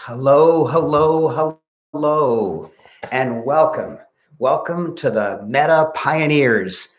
Hello, hello, hello, and welcome. Welcome to the Meta Pioneers.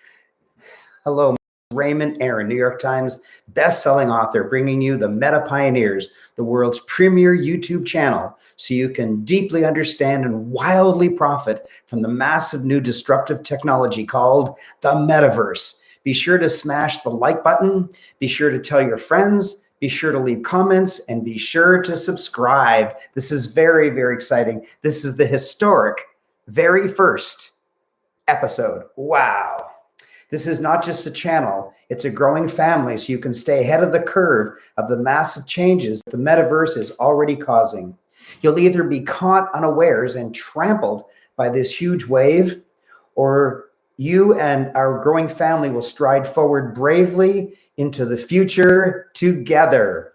Hello, Raymond Aaron, New York Times best-selling author, bringing you the Meta Pioneers, the world's premier YouTube channel, so you can deeply understand and wildly profit from the massive new disruptive technology called the Metaverse. Be sure to smash the like button, be sure to tell your friends, be sure to leave comments, and be sure to subscribe. This is very, very exciting. This is the historic very first episode. Wow. This is not just a channel, it's a growing family, so you can stay ahead of the curve of the massive changes the metaverse is already causing. You'll either be caught unawares and trampled by this huge wave, or you and our growing family will stride forward bravely into the future together.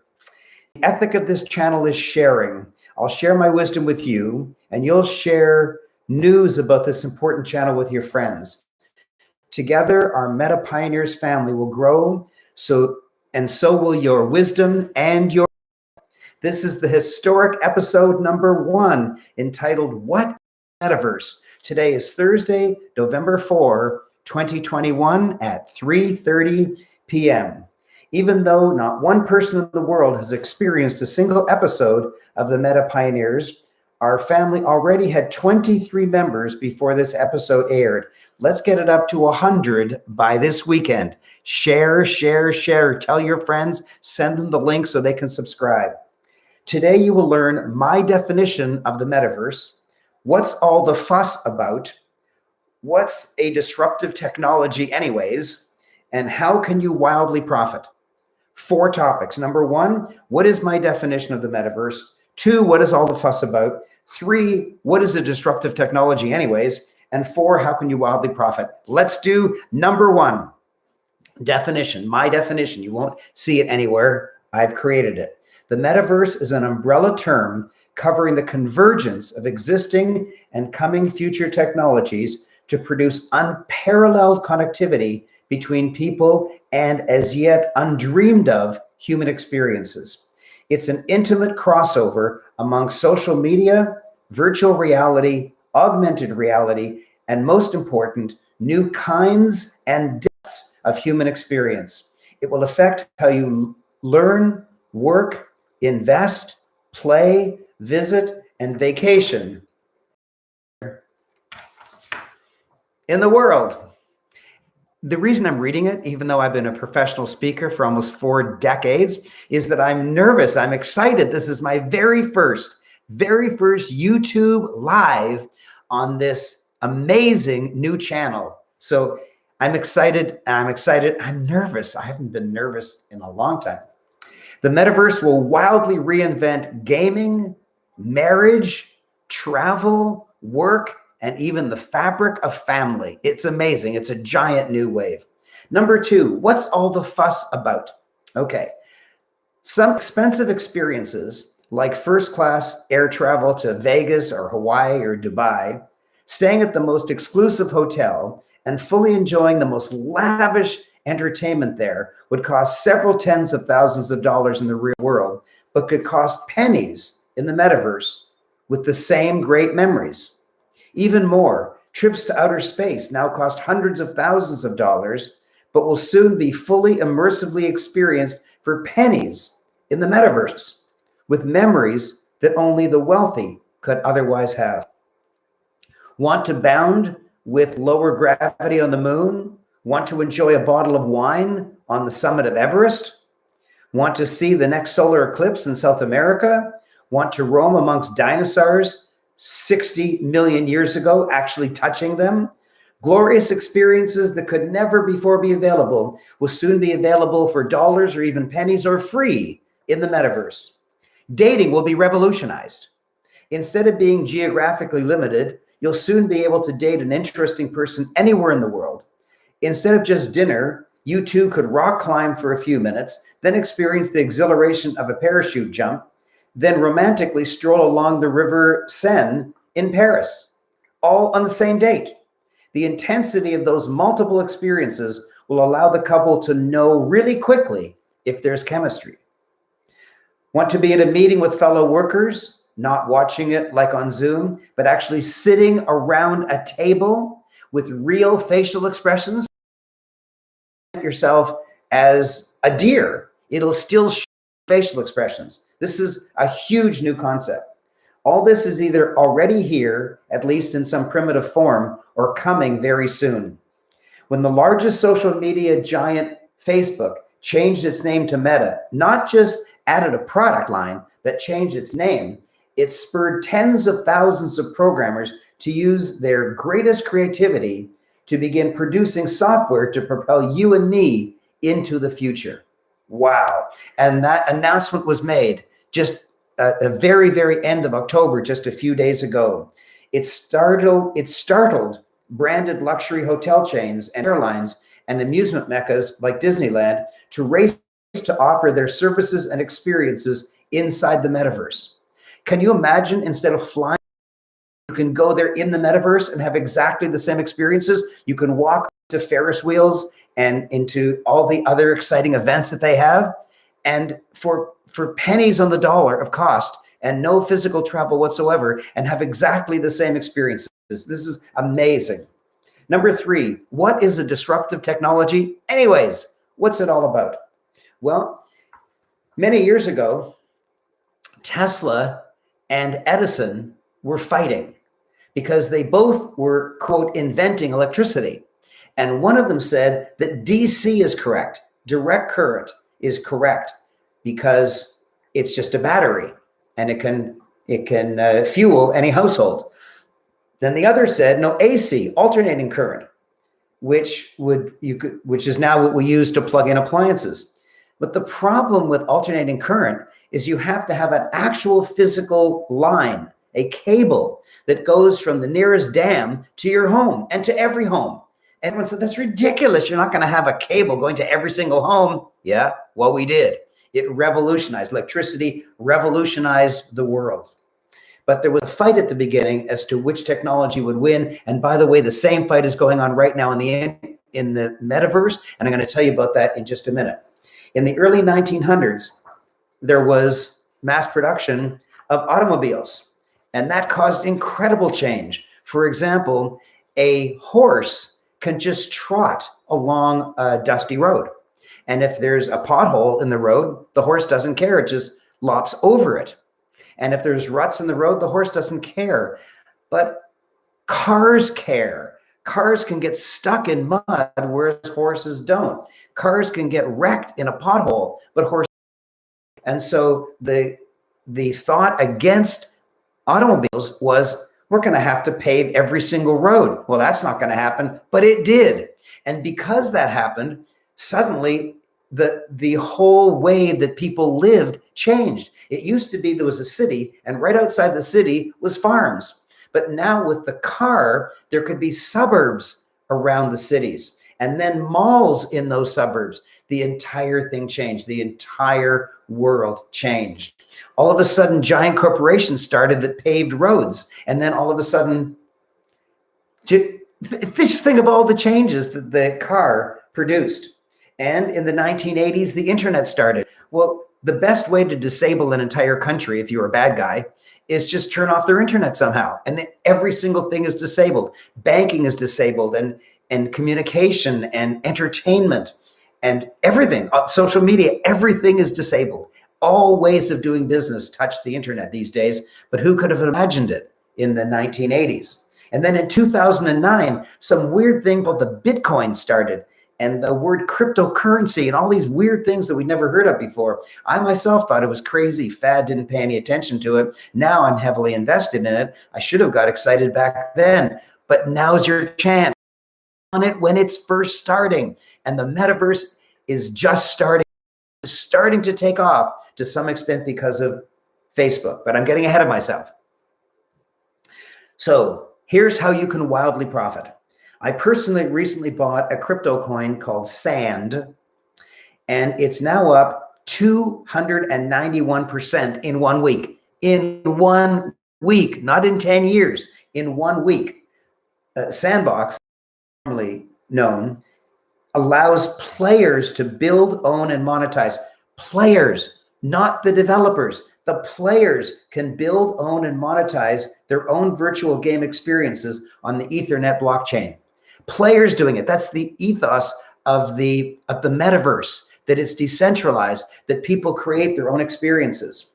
The ethic of this channel is sharing. I'll share my wisdom with you, and you'll share news about this important channel with your friends. Together, our Meta Pioneers family will grow, so will your wisdom and your. This is the historic episode number 1, entitled What Metaverse? Today is Thursday, November 4, 2021 at 3:30 p.m. Even though not one person in the world has experienced a single episode of the Meta Pioneers, our family already had 23 members before this episode aired. Let's get it up to 100 by this weekend. Share, share, share. Tell your friends, send them the link so they can subscribe. Today you will learn my definition of the metaverse, what's all the fuss about, what's a disruptive technology anyways, and how can you wildly profit. 4 topics. Number 1, what is my definition of the metaverse? 2, what is all the fuss about? 3, what is a disruptive technology anyways? And 4, how can you wildly profit? Let's do number 1, definition, my definition. You won't see it anywhere. I've created it. The metaverse is an umbrella term covering the convergence of existing and coming future technologies to produce unparalleled connectivity between people and as yet undreamed of human experiences. It's an intimate crossover among social media, virtual reality, augmented reality, and most important, new kinds and depths of human experience. It will affect how you learn, work, invest, play, visit, and vacation in the world. The reason I'm reading it, even though I've been a professional speaker for almost 4 decades, is that I'm nervous. I'm excited. This is my very first YouTube live on this amazing new channel. So I'm excited. I'm nervous. I haven't been nervous in a long time. The metaverse will wildly reinvent gaming, marriage, travel, work, and even the fabric of family. It's amazing. It's a giant new wave. Number 2, what's all the fuss about? Okay, some expensive experiences like first-class air travel to Vegas or Hawaii or Dubai, staying at the most exclusive hotel, and fully enjoying the most lavish entertainment there would cost several tens of thousands of dollars in the real world, but could cost pennies in the metaverse with the same great memories. Even more, trips to outer space now cost hundreds of thousands of dollars, but will soon be fully immersively experienced for pennies in the metaverse, with memories that only the wealthy could otherwise have. Want to bound with lower gravity on the moon? Want to enjoy a bottle of wine on the summit of Everest? Want to see the next solar eclipse in South America? Want to roam amongst dinosaurs 60 million years ago, actually touching them? Glorious experiences that could never before be available will soon be available for dollars or even pennies or free in the metaverse. Dating will be revolutionized. Instead of being geographically limited, you'll soon be able to date an interesting person anywhere in the world. Instead of just dinner, you two could rock climb for a few minutes, then experience the exhilaration of a parachute jump, then romantically stroll along the river Seine in Paris, all on the same date. The intensity of those multiple experiences will allow the couple to know really quickly if there's chemistry. Want to be at a meeting with fellow workers, not watching it like on Zoom, but actually sitting around a table with real facial expressions? Yourself as a deer. It'll still show facial expressions. This is a huge new concept. All this is either already here, at least in some primitive form, or coming very soon. When the largest social media giant, Facebook, changed its name to Meta, not just added a product line, but changed its name, it spurred tens of thousands of programmers to use their greatest creativity to begin producing software to propel you and me into the future. Wow. And that announcement was made just at the very, very end of October, just a few days ago. It startled branded luxury hotel chains and airlines and amusement meccas like Disneyland to race to offer their services and experiences inside the metaverse. Can you imagine, instead of flying, you can go there in the metaverse and have exactly the same experiences? You can walk to Ferris wheels and into all the other exciting events that they have. And for pennies on the dollar of cost and no physical travel whatsoever, and have exactly the same experiences. This is amazing. Number 3, what is a disruptive technology? Anyways, what's it all about? Well, many years ago, Tesla and Edison were fighting because they both were, quote, inventing electricity. And one of them said that DC is correct. Direct current is correct because it's just a battery and it can fuel any household. Then the other said, no, AC, alternating current, which is now what we use to plug in appliances. But the problem with alternating current is you have to have an actual physical line, a cable that goes from the nearest dam to your home and to every home. Everyone said, that's ridiculous. You're not going to have a cable going to every single home. Yeah, well, we did. It revolutionized electricity, revolutionized the world. But there was a fight at the beginning as to which technology would win. And by the way, the same fight is going on right now in the metaverse. And I'm going to tell you about that in just a minute. In the early 1900s, there was mass production of automobiles, and that caused incredible change. For example, a horse can just trot along a dusty road. And if there's a pothole in the road, the horse doesn't care. It just lops over it. And if there's ruts in the road, the horse doesn't care. But cars care. Cars can get stuck in mud, whereas horses don't. Cars can get wrecked in a pothole, but horses. And so the thought against automobiles was, we're going to have to pave every single road. Well, that's not going to happen, but it did. And because that happened, suddenly the whole way that people lived changed. It used to be there was a city, and right outside the city was farms. But now with the car, there could be suburbs around the cities, and then malls in those suburbs. The entire thing changed. The entire world changed. All of a sudden, giant corporations started that paved roads. And then all of a sudden, just think of all the changes that the car produced. And in the 1980s, the internet started. Well, the best way to disable an entire country, if you're a bad guy, is just turn off their internet somehow. And then every single thing is disabled. Banking is disabled, and communication and entertainment and everything, social media, everything is disabled. All ways of doing business touch the internet these days, but who could have imagined it in the 1980s? And then in 2009, some weird thing called the Bitcoin started, and the word cryptocurrency and all these weird things that we'd never heard of before. I myself thought it was crazy, fad, didn't pay any attention to it. Now I'm heavily invested in it. I should have got excited back then, but now's your chance on it when it's first starting. And the metaverse is just starting to take off to some extent because of Facebook, but I'm getting ahead of myself. So here's how you can wildly profit. I personally recently bought a crypto coin called Sand, and it's now up 291% in 1 week. In 1 week, not in 10 years, in 1 week. Sandbox, formerly known, allows players to build, own, and monetize. Players, not the developers. The players can build, own, and monetize their own virtual game experiences on the Ethernet blockchain. Players doing it. That's the ethos of the metaverse, that it's decentralized, that people create their own experiences.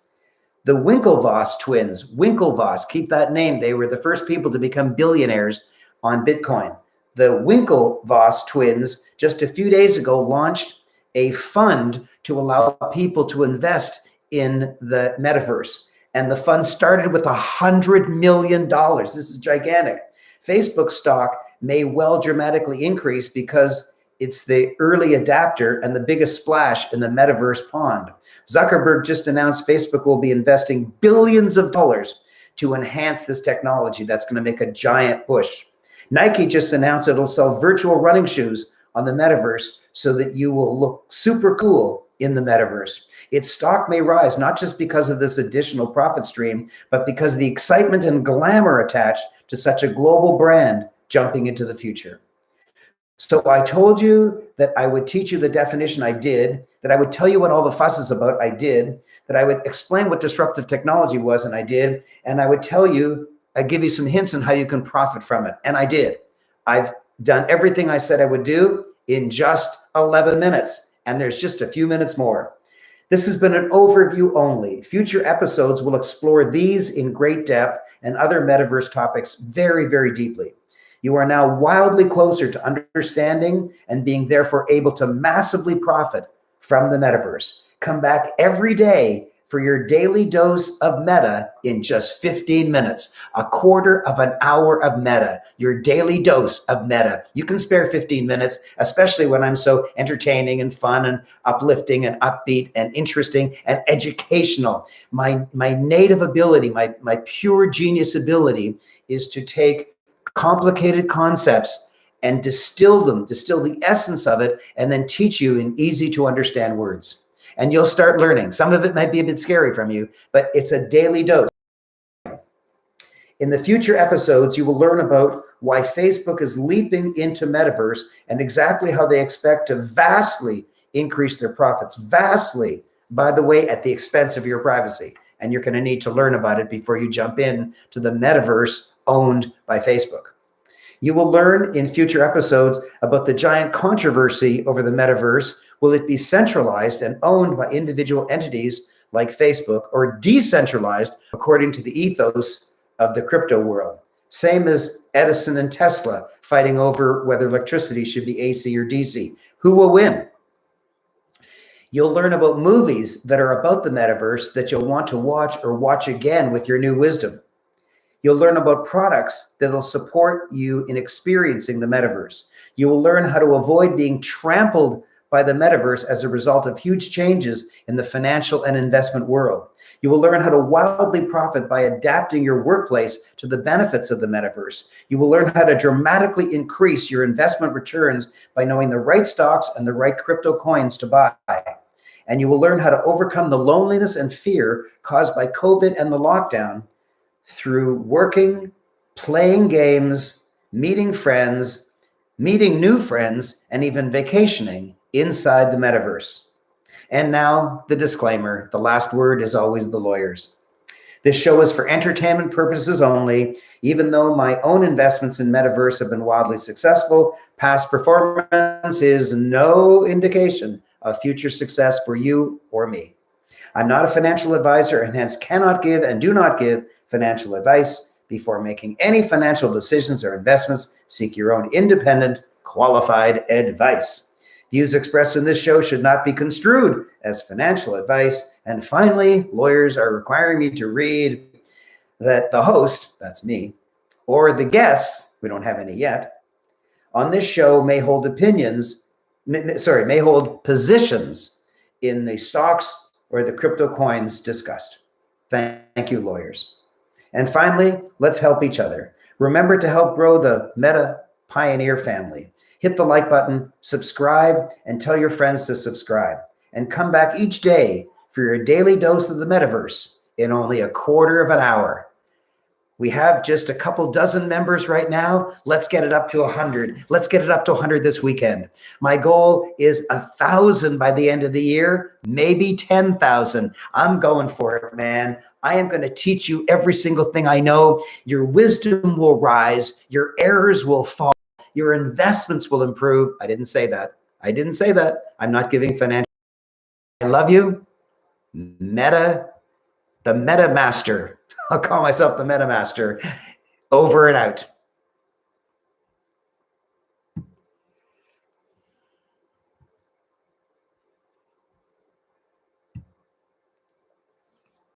The Winklevoss twins, Winklevoss, keep that name. They were the first people to become billionaires on Bitcoin. The Winklevoss twins just a few days ago launched a fund to allow people to invest in the metaverse. And the fund started with $100 million. This is gigantic. Facebook stock may well dramatically increase because it's the early adapter and the biggest splash in the metaverse pond. Zuckerberg just announced Facebook will be investing billions of dollars to enhance this technology. That's going to make a giant push. Nike just announced it'll sell virtual running shoes on the metaverse so that you will look super cool in the metaverse. Its stock may rise not just because of this additional profit stream, but because the excitement and glamour attached to such a global brand jumping into the future. So I told you that I would teach you the definition, I did, that I would tell you what all the fuss is about, I did, that I would explain what disruptive technology was, and I did, and I would tell you, I'd give you some hints on how you can profit from it, and I did. I've done everything I said I would do in just 11 minutes, and there's just a few minutes more. This has been an overview only. Future episodes will explore these in great depth and other metaverse topics very, very deeply. You are now wildly closer to understanding and being therefore able to massively profit from the metaverse. Come back every day for your daily dose of meta in just 15 minutes, a quarter of an hour of meta, your daily dose of meta. You can spare 15 minutes, especially when I'm so entertaining and fun and uplifting and upbeat and interesting and educational. My native ability, my pure genius ability is to take complicated concepts and distill the essence of it, and then teach you in easy to understand words. And you'll start learning. Some of it might be a bit scary from you, but it's a daily dose. In the future episodes, you will learn about why Facebook is leaping into metaverse and exactly how they expect to vastly increase their profits. Vastly, by the way, at the expense of your privacy. And you're going to need to learn about it before you jump in to the metaverse owned by Facebook. You will learn in future episodes about the giant controversy over the metaverse. Will it be centralized and owned by individual entities like Facebook, or decentralized according to the ethos of the crypto world? Same as Edison and Tesla fighting over whether electricity should be AC or DC. Who will win? You'll learn about movies that are about the metaverse that you'll want to watch or watch again with your new wisdom. You'll learn about products that'll support you in experiencing the metaverse. You will learn how to avoid being trampled by the metaverse as a result of huge changes in the financial and investment world. You will learn how to wildly profit by adapting your workplace to the benefits of the metaverse. You will learn how to dramatically increase your investment returns by knowing the right stocks and the right crypto coins to buy. And you will learn how to overcome the loneliness and fear caused by COVID and the lockdown through working, playing games, meeting friends, meeting new friends, and even vacationing inside the metaverse. And now the disclaimer, the last word is always the lawyer's. This show is for entertainment purposes only. Even though my own investments in metaverse have been wildly successful, past performance is no indication of future success for you or me. I'm not a financial advisor and hence cannot give and do not give financial advice. Before making any financial decisions or investments, seek your own independent, qualified advice. Views expressed in this show should not be construed as financial advice. And finally, lawyers are requiring me to read that the host, that's me, or the guests, we don't have any yet, on this show may hold positions in the stocks or the crypto coins discussed. Thank you, lawyers. And finally, let's help each other. Remember to help grow the Meta Pioneer family. Hit the like button, subscribe, and tell your friends to subscribe. And come back each day for your daily dose of the metaverse in only a quarter of an hour. We have just a couple dozen members right now. Let's get it up to 100. Let's get it up to 100 this weekend. My goal is 1,000 by the end of the year, maybe 10,000. I'm going for it, man. I am going to teach you every single thing I know. Your wisdom will rise. Your errors will fall. Your investments will improve. I didn't say that. I didn't say that. I'm not giving financial. I love you. The Meta Master. I'll call myself the Meta Master. Over and out.